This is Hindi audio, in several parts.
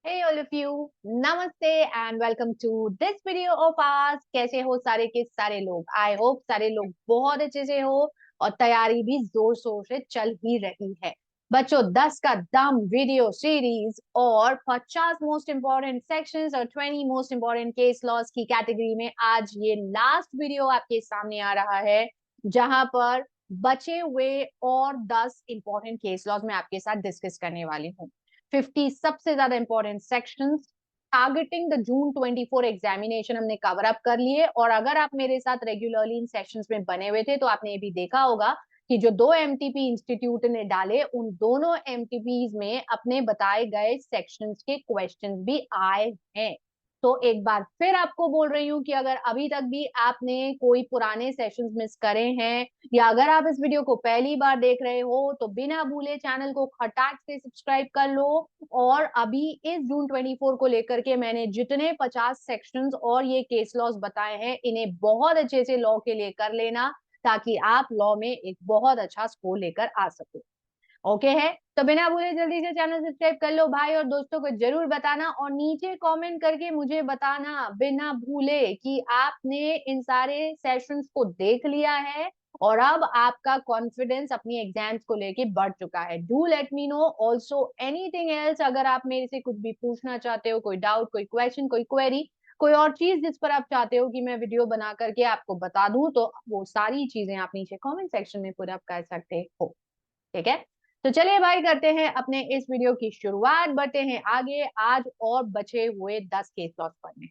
Hey all of you, नमस्ते and welcome to this video of ours. कैसे हो सारे के सारे लोग? आई होप सारे लोग बहुत अच्छे से हो और तैयारी भी जोर शोर से चल ही रही है। बच्चों, 10 का दम वीडियो सीरीज और 50 मोस्ट इंपॉर्टेंट सेक्शंस और 20 मोस्ट इंपॉर्टेंट केस लॉस की कैटेगरी में आज ये लास्ट वीडियो आपके सामने आ रहा है, जहां पर बचे हुए और 10 इंपॉर्टेंट केस लॉस मैं आपके साथ डिस्कस करने वाली हूँ। 50 सबसे ज्यादा important sections targeting the June 24 examination हमने कवर अप कर लिए। और अगर आप मेरे साथ रेगुलरली इन सेशंस में बने हुए थे तो आपने ये भी देखा होगा कि जो दो एमटीपी इंस्टीट्यूट ने डाले उन दोनों एमटीपीज में अपने बताए गए सेक्शंस के क्वेश्चंस भी आए हैं। तो एक बार फिर आपको बोल रही हूँ कि अगर अभी तक भी आपने कोई पुराने सेशंस मिस करे हैं या अगर आप इस वीडियो को पहली बार देख रहे हो तो बिना भूले चैनल को खटाक से सब्सक्राइब कर लो। और अभी इस जून 24 को लेकर के मैंने जितने 50 सेक्शंस और ये केस लॉस बताए हैं इन्हें बहुत अच्छे से लॉ के लिए कर लेना, ताकि आप लॉ में एक बहुत अच्छा स्कोर लेकर आ सको। ओके है? तो बिना भूले जल्दी से चैनल सब्सक्राइब कर लो भाई, और दोस्तों को जरूर बताना और नीचे कमेंट करके मुझे बताना बिना भूले कि आपने इन सारे सेशंस को देख लिया है और अब आपका कॉन्फिडेंस अपनी एग्जाम्स को लेके बढ़ चुका है। Do let me know also anything else. अगर आप मेरे से कुछ भी पूछना चाहते हो, कोई डाउट, कोई क्वेश्चन, कोई क्वेरी, कोई और चीज जिस पर आप चाहते हो कि मैं वीडियो बना करके आपको बता दूं, तो वो सारी चीजें आप नीचे कमेंट सेक्शन में पुट अप कर सकते हो। ठीक है? तो चलिए भाई, करते हैं अपने इस वीडियो की शुरुआत, बढ़ते हैं आगे आज और बचे हुए 10 केस लॉस पढ़ने।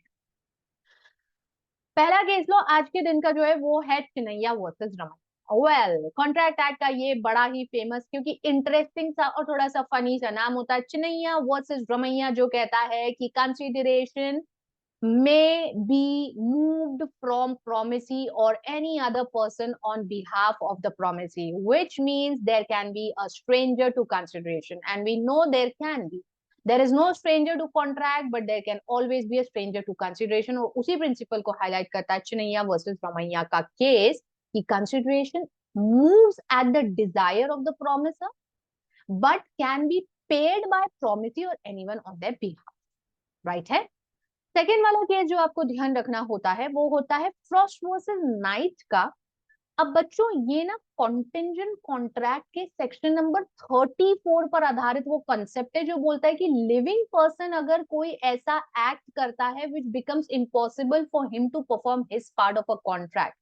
पहला केस लॉ आज के दिन का जो है वो है Chinnaiya versus Raman. Well, contract act का ये बड़ा ही फेमस, क्योंकि इंटरेस्टिंग सा और थोड़ा सा फनी सा नाम होता है, चिनैया वर्सेस रमैया, जो कहता है कि consideration may be moved from promisee or any other person on behalf of the promisee, which means there can be a stranger to consideration. And we know there can be. There is no stranger to contract, but there can always be a stranger to consideration. और उसी प्रिंसिपल को हाईलाइट करता है चिनैया वर्सेस रमैया का केस, कि consideration moves at the desire of the promiser, but can be paid by promisee or anyone on their behalf. Right है? सेकेंड वाला केस जो आपको ध्यान रखना होता है वो होता है फ्रॉस्ट वर्सेस नाइट का। अब बच्चों, ये ना कॉन्टिंजेंट कॉन्ट्रैक्ट के सेक्शन नंबर 34 पर आधारित वो कंसेप्ट है जो बोलता है कि लिविंग पर्सन अगर कोई ऐसा एक्ट करता है which becomes impossible for him to perform his part of a contract,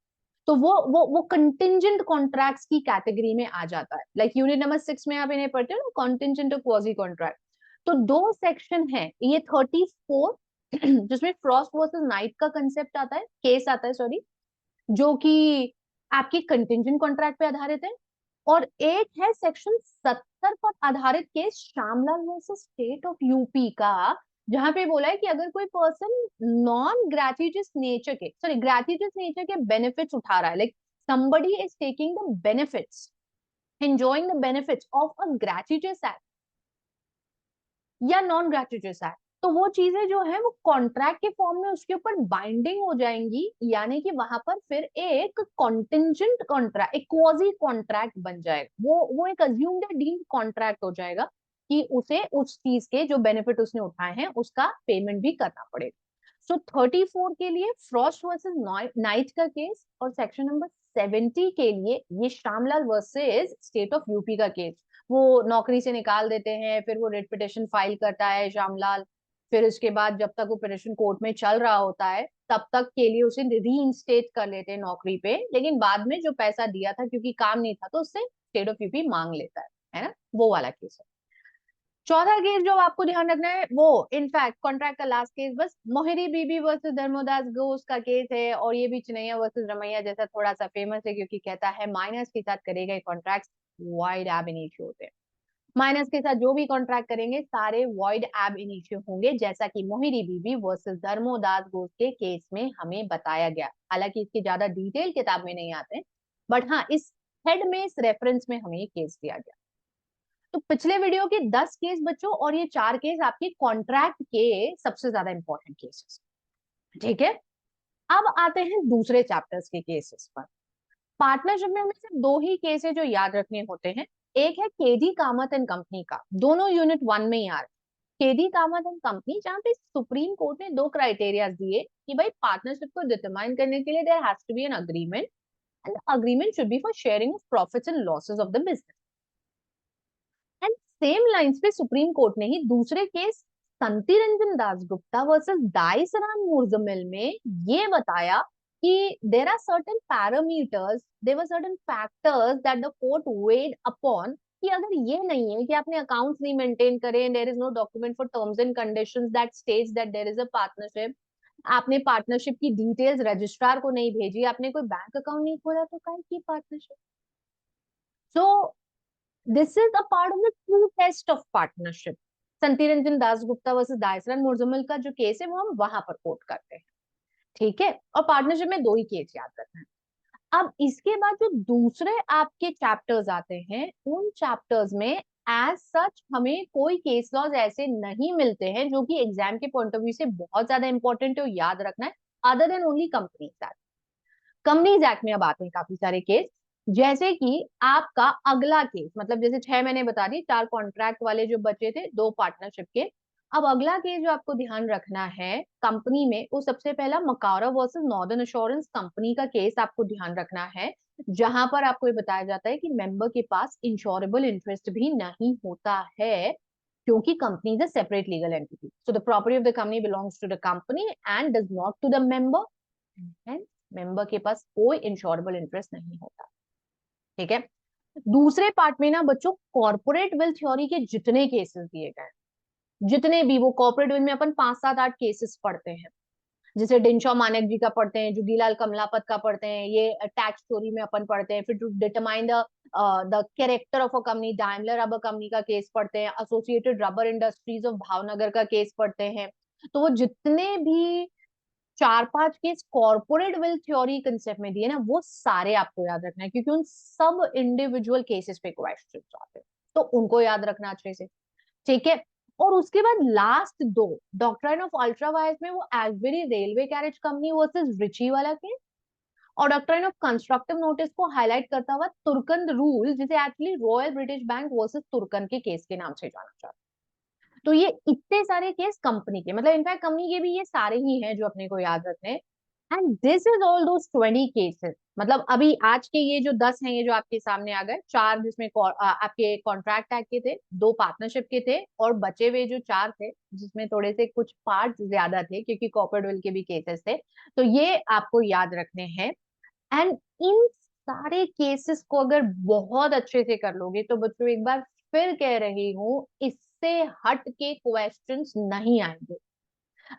तो वो कंटिंजेंट कॉन्ट्रैक्ट्स की कैटेगरी में आ जाता है। लाइक यूनिट नंबर 6 में आप इन्हें पढ़ते हो ना, कॉन्टिंजेंट और क्वाजी कॉन्ट्रैक्ट। तो दो सेक्शन है, ये 34 जिसमें फ्रॉस्ट वर्सेस नाइट का कंसेप्ट आता है, केस आता है सॉरी, जो कि आपकी कंटिंजेंट कॉन्ट्रैक्ट पे आधारित है। और एक है सेक्शन 70 पर आधारित case Shyamlal versus state of UP का, जहां पे बोला है कि अगर कोई पर्सन नॉन ग्रेटिजियस नेचर के, सॉरी ग्रेटिजियस नेचर के बेनिफिट्स उठा रहा है, like somebody is taking the benefits, enjoying the benefits of a gratuitous act या नॉन ग्रेचुइटस एक्ट, तो वो चीजें जो है वो कॉन्ट्रैक्ट के फॉर्म में उसके ऊपर बाइंडिंग हो जाएंगी, यानी कि वहां पर फिर एक कॉन्टिंजेंट कॉन्ट्रैक्ट, एक क्वाजी कॉन्ट्रैक्ट बन जाएगा। वो एक अज्यूम्ड डीम्ड कॉन्ट्रैक्ट हो जाएगा कि उसे उस चीज के जो बेनिफिट उसने उठाए हैं उसका पेमेंट भी करना पड़ेगा। सो 34 के लिए फ्रॉस्ट वर्सेस नाइट का केस, और सेक्शन नंबर 70 के लिए ये Shyamlal versus state of UP का केस। वो नौकरी से निकाल देते हैं, फिर वो रिट पिटिशन फाइल करता है श्यामलाल, फिर उसके बाद जब तक वो पिटिशन कोर्ट में चल रहा होता है तब तक के लिए उसे रीइंस्टेट कर लेते हैं नौकरी पे, लेकिन बाद में जो पैसा दिया था क्योंकि काम नहीं था तो उससे स्टेट ऑफ यूपी मांग लेता है ना? वो वाला केस है। चौथा केस जो आपको ध्यान रखना है वो इनफैक्ट कॉन्ट्रैक्ट का लास्ट केस बस मोहिरी बीबी वर्सेस धर्मोदास घोष का केस है, और ये भी चिनैया वर्सेस रमैया जैसा थोड़ा सा फेमस है, क्योंकि कहता है माइनर्स के साथ करे गए कॉन्ट्रैक्ट वाइड एब इनिशियो होते हैं। माइनस के साथ जो भी कॉन्ट्रैक्ट करेंगे सारे वॉइड एब इनिशियो होंगे, जैसा कि मोहिरी बीबी वर्सेस धर्मोदास घोष के केस में हमें बताया गया। हालांकि इसकी ज्यादा डिटेल किताब में नहीं आते, बट हाँ इस हेड में, इस रेफरेंस में हमें ये केस दिया गया। तो पिछले वीडियो के 10 केस बच्चों और ये 4 केस आपके कॉन्ट्रैक्ट के सबसे ज्यादा इंपॉर्टेंट केसेस। ठीक है? अब आते हैं दूसरे चैप्टर्स के केसेस पर। पार्टनरशिप में हमें सिर्फ दो ही केस है जो याद रखने होते हैं। एक है केडी कामत एंड कंपनी का, दोनों यूनिट 1 में ही आ रहे हैं। केडी कामत एंड कंपनी, जहां पे सुप्रीम कोर्ट ने दो क्राइटेरिया दिए कि भाई पार्टनरशिप को डिटरमाइन करने के लिए there has to be an agreement, and the agreement should be for sharing of profits and losses of the business. And same lines पे सुप्रीम कोर्ट ने ही दूसरे केस संती रंजन दासगुप्ता वर्सेस डाइसराम मुर्जमिल में ये बताया कि there are certain parameters, there were certain factors that the court weighed upon, कि अगर ये नहीं है कि आपने अकाउंट्स नहीं मेंटेन करे, there is no document for terms and conditions that states that there is a partnership, आपने पार्टनरशिप की डिटेल्स रजिस्ट्रार को नहीं भेजी, आपने कोई बैंक अकाउंट नहीं खोला, तो काहे की partnership? So this is a part of the true test of partnership. Santi Ranjan Dasgupta versus दायसरन मुर्जमिल का जो केस है वो हम वहां पर कोट करते हैं, ठीक है। और पार्टनरशिप में दो ही केस याद रखना है। अब इसके बाद जो दूसरे आपके चैप्टर्स आते हैं, उन चैप्टर्स में एज सच हमें कोई केस लॉज ऐसे नहीं मिलते हैं जो कि एग्जाम के पॉइंट ऑफ व्यू से बहुत ज्यादा इंपॉर्टेंट है, याद रखना है, other than only companies act. Companies act में अब आते हैं काफी सारे केस, जैसे कि आपका अगला केस, मतलब जैसे 6 महीने बता दी, 4 कॉन्ट्रैक्ट वाले जो बचे थे, 2 पार्टनरशिप के। अब अगला केस जो आपको ध्यान रखना है कंपनी में, वो सबसे पहला मकारा वर्सेस नॉर्दर्न एश्योरेंस कंपनी का केस आपको ध्यान रखना है, जहां पर आपको ये बताया जाता है कि मेंबर के पास इंश्योरेबल इंटरेस्ट भी नहीं होता है, क्योंकि company is a separate legal entity, so the property of the company belongs to the company and does not to the member, एंड मेंबर के पास कोई इंश्योरेबल इंटरेस्ट नहीं होता, ठीक है। दूसरे पार्ट में ना बच्चों कॉर्पोरेट विल थ्योरी के जितने केसेस दिए गए, जितने भी, वो कॉर्पोरेट विल में अपन 5 7 8 केसेस पढ़ते हैं, जैसे डिनशॉ मानेक जी का पढ़ते हैं, जुगीलाल कमलापत का पढ़ते हैं, ये टैक्स स्टोरी में अपन पढ़ते हैं, फिर to determine the character of a company, Daimler rubber company का केस पढ़ते हैं, associated rubber industries of Bhavnagar का केस पढ़ते हैं। तो वो जितने भी 4 5 case corporate wealth theory concept में दिए ना, वो सारे आपको याद रखना है, क्योंकि उन सब इंडिविजुअल केसेस पे क्वेश्चन आते हैं, तो उनको याद रखना अच्छे से, ठीक है। और उसके बाद last 2, doctrine of ultra vires में वो Ashbury Railway Carriage Company versus Riche वाला केस, और डॉक्ट्राइन ऑफ कंस्ट्रक्टिव नोटिस को हाईलाइट करता हुआ तुर्कन रूल, जिसे actually Royal British Bank versus Turquand के केस के नाम से जाना जाता है। तो ये इतने सारे केस कंपनी के, मतलब इनफैक्ट कंपनी के भी ये सारे ही हैं जो अपने को याद रखने। And this is all those 20 cases, मतलब अभी आज के ये जो 10 हैं, ये जो आपके सामने आ गए, 4 जिसमें आपके कॉन्ट्रैक्ट एक्ट के थे, 2 पार्टनरशिप के थे, और बचे हुए जो 4 थे जिसमें थोड़े से कुछ पार्ट ज्यादा थे क्योंकि कॉर्पोरेट विल के भी केसेस थे, तो ये आपको याद रखने हैं। एंड इन सारे केसेस को अगर बहुत अच्छे से कर लोगे तो बच्चों, एक बार फिर कह रही हूँ, इससे हट के क्वेश्चंस नहीं आएंगे।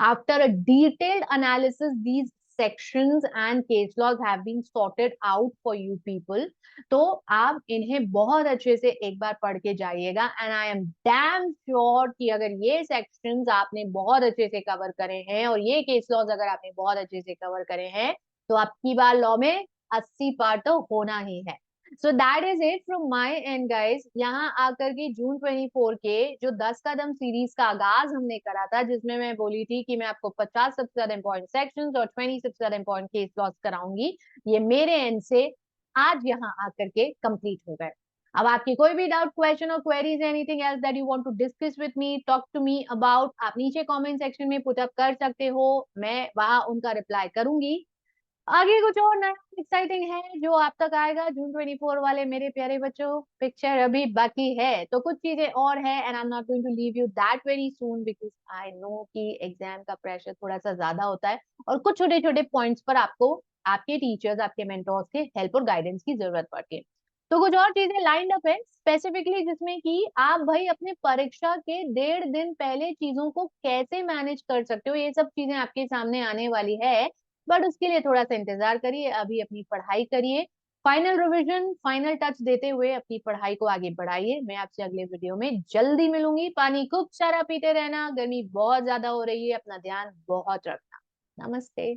After a detailed analysis these sections and case laws have been sorted out for you people, तो आप इन्हें बहुत अच्छे से एक बार पढ़ के जाइएगा, and I am damn sure कि अगर ये सेक्शंस आपने बहुत अच्छे से कवर करे हैं और ये केस लॉज अगर आपने बहुत अच्छे से कवर करे हैं, तो आपकी बार लॉ में 80 पार तो होना ही है। So that is it from my and guys. यहाँ आकर के जून 24 के जो 10 कदम सीरीज का आगाज हमने करा था, जिसमें मैं बोली थी कि मैं आपको 50 सबसे ज्यादा इंपॉर्टेंट सेक्शंस और 20 सबसे ज्यादा इंपॉर्टेंट केस लॉस कराऊंगी, ये मेरे एंड से आज यहाँ आकर के कंप्लीट हो गए। अब आपकी कोई भी डाउट, क्वेश्चन और queries, anything else that you want to discuss with me, talk to me about, आप नीचे कमेंट सेक्शन में पुट अप कर सकते हो, मैं वहां उनका रिप्लाई करूंगी। आगे कुछ और नया एक्साइटिंग है जो आप तक आएगा जून 24 वाले मेरे प्यारे बच्चों, पिक्चर अभी बाकी है, तो कुछ चीजें और है, and I am not going to leave you that very soon, because I know कि एग्जाम का प्रेशर थोड़ा सा ज्यादा होता है, और कुछ छोटे छोटे पॉइंट्स पर आपको आपके टीचर्स, आपके मेंटोर्स के हेल्प और गाइडेंस की जरूरत पड़ती है। तो कुछ और चीजें लाइंड अप है स्पेसिफिकली, जिसमें कि आप भाई अपने परीक्षा के 1.5 दिन पहले चीजों को कैसे मैनेज कर सकते हो, ये सब चीजें आपके सामने आने वाली है, बट उसके लिए थोड़ा सा इंतजार करिए, अभी अपनी पढ़ाई करिए, फाइनल रिवीजन, फाइनल टच देते हुए अपनी पढ़ाई को आगे बढ़ाइए। मैं आपसे अगले वीडियो में जल्दी मिलूंगी। पानी खूब सारा पीते रहना, गर्मी बहुत ज्यादा हो रही है, अपना ध्यान बहुत रखना। नमस्ते।